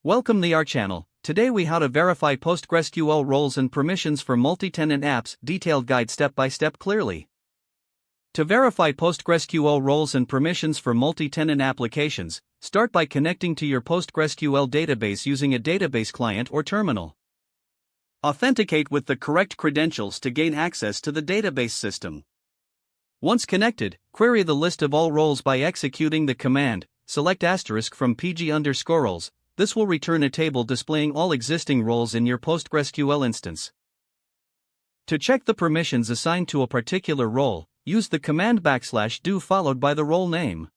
Welcome to our channel. Today we how to verify PostgreSQL roles and permissions for multi-tenant apps, detailed guide step by step clearly. To verify PostgreSQL roles and permissions for multi-tenant applications, start by connecting to your PostgreSQL database using a database client or terminal. Authenticate with the correct credentials to gain access to the database system. Once connected, query the list of all roles by executing the command, select * from PG_roles. This will return a table displaying all existing roles in your PostgreSQL instance. To check the permissions assigned to a particular role, use the command \do followed by the role name.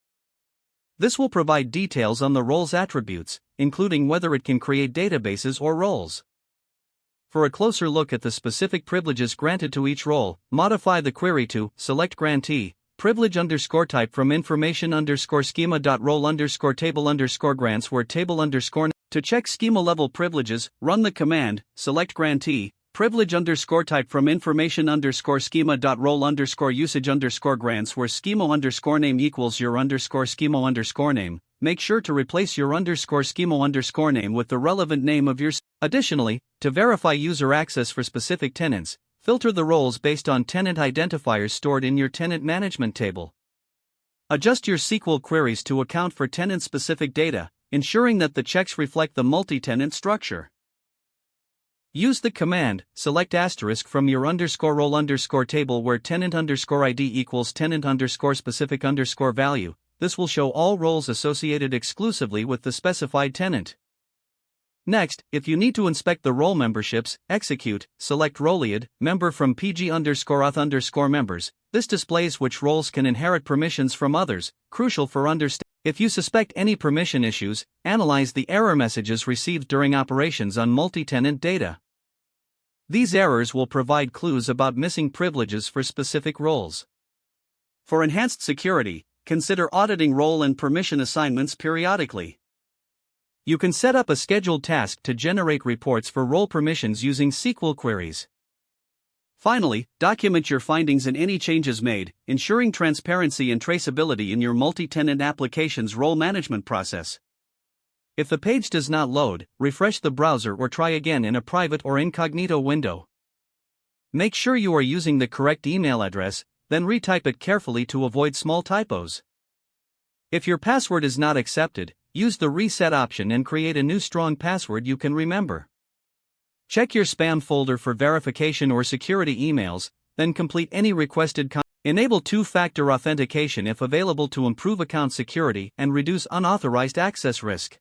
This will provide details on the role's attributes, including whether it can create databases or roles. For a closer look at the specific privileges granted to each role, modify the query to select grantee, privilege_type from information_schema.role_table_grants where table_ to check schema level privileges, run the command, select grantee, privilege_type from information_schema.role_usage_grants where schema_name equals your _schema_name. Make sure to replace your _schema_name with the relevant name of your. Additionally, to verify user access for specific tenants, filter the roles based on tenant identifiers stored in your tenant management table. Adjust your SQL queries to account for tenant-specific data, ensuring that the checks reflect the multi-tenant structure. Use the command, select * from your _role_ table where tenant_id equals tenant_specific_value. This will show all roles associated exclusively with the specified tenant. Next, if you need to inspect the role memberships, execute, select roleid, member from PG_auth_ members. This displays which roles can inherit permissions from others, crucial for understanding. If you suspect any permission issues, analyze the error messages received during operations on multi-tenant data. These errors will provide clues about missing privileges for specific roles. For enhanced security, consider auditing role and permission assignments periodically. You can set up a scheduled task to generate reports for role permissions using SQL queries. Finally, document your findings and any changes made, ensuring transparency and traceability in your multi-tenant application's role management process. If the page does not load, refresh the browser or try again in a private or incognito window. Make sure you are using the correct email address, then retype it carefully to avoid small typos. If your password is not accepted, use the reset option and create a new strong password you can remember. Check your spam folder for verification or security emails, then complete any requested content. Enable two-factor authentication if available to improve account security and reduce unauthorized access risk.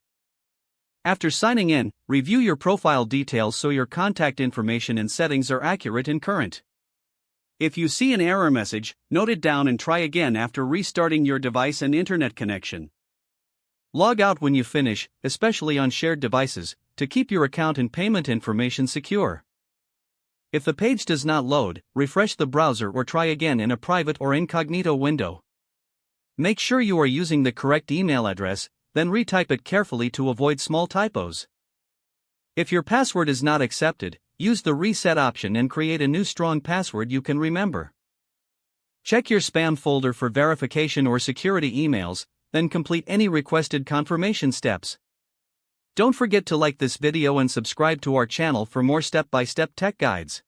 After signing in, review your profile details so your contact information and settings are accurate and current. If you see an error message, note it down and try again after restarting your device and internet connection. Log out when you finish, especially on shared devices, to keep your account and payment information secure. If the page does not load, refresh the browser or try again in a private or incognito window. Make sure you are using the correct email address, then retype it carefully to avoid small typos. If your password is not accepted, use the reset option and create a new strong password you can remember. Check your spam folder for verification or security emails, then complete any requested confirmation steps. Don't forget to like this video and subscribe to our channel for more step-by-step tech guides.